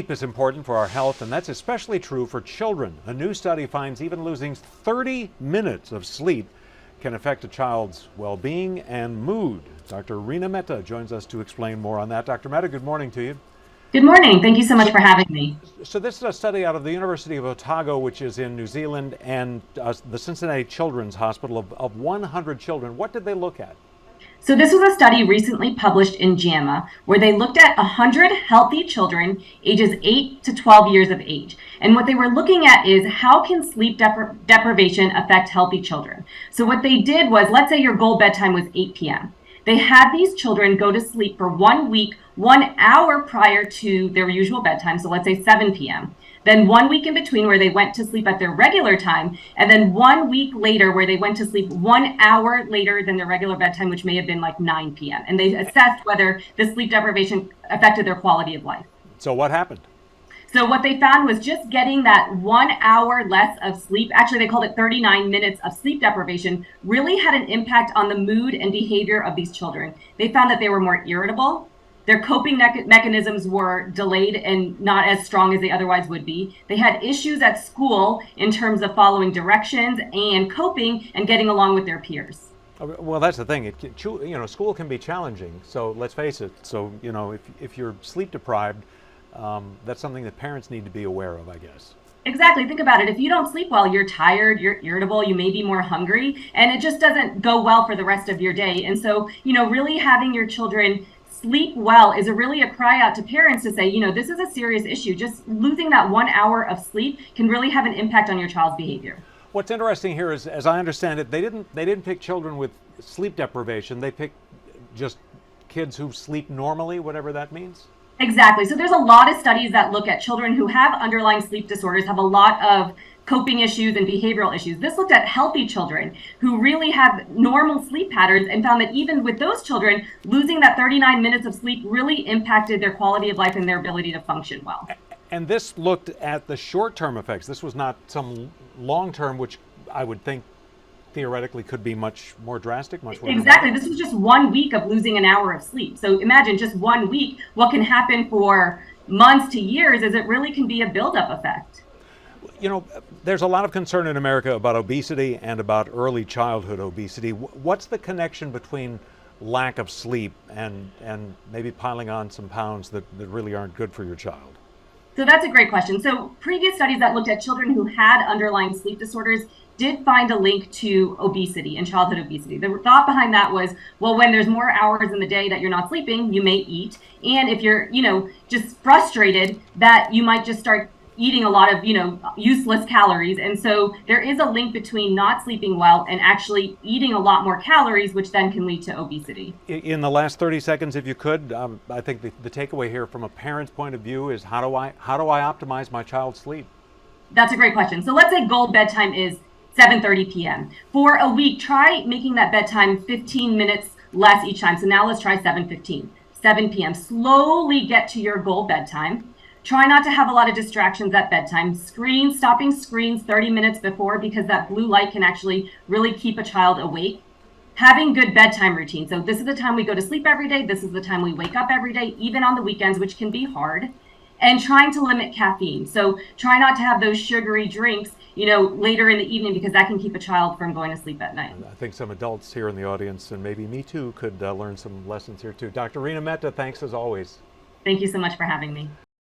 Sleep is important for our health, and that's especially true for children. A new study finds even losing 30 minutes of sleep can affect a child's well-being and mood. Dr. Reena Mehta joins us to explain more on that. Dr. Mehta, good morning to you. Good morning. Thank you so much for having me. So this is a study out of the University of Otago, which is in New Zealand, and the Cincinnati Children's Hospital of 100 children. What did they look at? So this was a study recently published in JAMA where they looked at 100 healthy children ages 8 to 12 years of age. And what they were looking at is how can sleep deprivation affect healthy children? So what they did was, let's say your goal bedtime was 8 p.m. They had these children go to sleep for 1 week, 1 hour prior to their usual bedtime, so let's say 7 p.m. Then 1 week in between where they went to sleep at their regular time, and then 1 week later where they went to sleep 1 hour later than their regular bedtime, which may have been like 9 p.m. And they assessed whether the sleep deprivation affected their quality of life. So what happened? So what they found was just getting that 1 hour less of sleep, actually they called it 39 minutes of sleep deprivation, really had an impact on the mood and behavior of these children. They found that they were more irritable. Their coping mechanisms were delayed and not as strong as they otherwise would be. They had issues at school in terms of following directions and coping and getting along with their peers. Well, that's the thing. School can be challenging. So let's face it. So, if you're sleep deprived, that's something that parents need to be aware of, I guess. Exactly. Think about it. If you don't sleep well, you're tired, you're irritable, you may be more hungry, and it just doesn't go well for the rest of your day. And so, really having your children sleep well is really a cry out to parents to say, this is a serious issue. Just losing that 1 hour of sleep can really have an impact on your child's behavior. What's interesting here is, as I understand it, they didn't pick children with sleep deprivation. They picked just kids who sleep normally, whatever that means. Exactly. So there's a lot of studies that look at children who have underlying sleep disorders, have a lot of coping issues and behavioral issues. This looked at healthy children who really have normal sleep patterns and found that even with those children, losing that 39 minutes of sleep really impacted their quality of life and their ability to function well. And this looked at the short-term effects. This was not some long-term, which I would think theoretically could be much more drastic, much more Exactly. This was just 1 week of losing an hour of sleep. So imagine just 1 week, what can happen for months to years is it really can be a buildup effect. There's a lot of concern in America about obesity and about early childhood obesity. What's the connection between lack of sleep and maybe piling on some pounds that really aren't good for your child? So that's a great question. So previous studies that looked at children who had underlying sleep disorders did find a link to obesity and childhood obesity. The thought behind that was, well, when there's more hours in the day that you're not sleeping, you may eat. And if you're, just frustrated, that you might just start eating a lot of, useless calories. And so there is a link between not sleeping well and actually eating a lot more calories, which then can lead to obesity. In the last 30 seconds, if you could, I think the takeaway here from a parent's point of view is how do I optimize my child's sleep? That's a great question. So let's say goal bedtime is 7:30 p.m. For a week, try making that bedtime 15 minutes less each time. So now let's try 7:15, 7 p.m. Slowly get to your goal bedtime. Try not to have a lot of distractions at bedtime. Stopping screens 30 minutes before, because that blue light can actually really keep a child awake. Having good bedtime routine. So this is the time we go to sleep every day. This is the time we wake up every day, even on the weekends, which can be hard. And trying to limit caffeine. So try not to have those sugary drinks, later in the evening, because that can keep a child from going to sleep at night. I think some adults here in the audience, and maybe me too, could learn some lessons here too. Dr. Reena Mehta, thanks as always. Thank you so much for having me.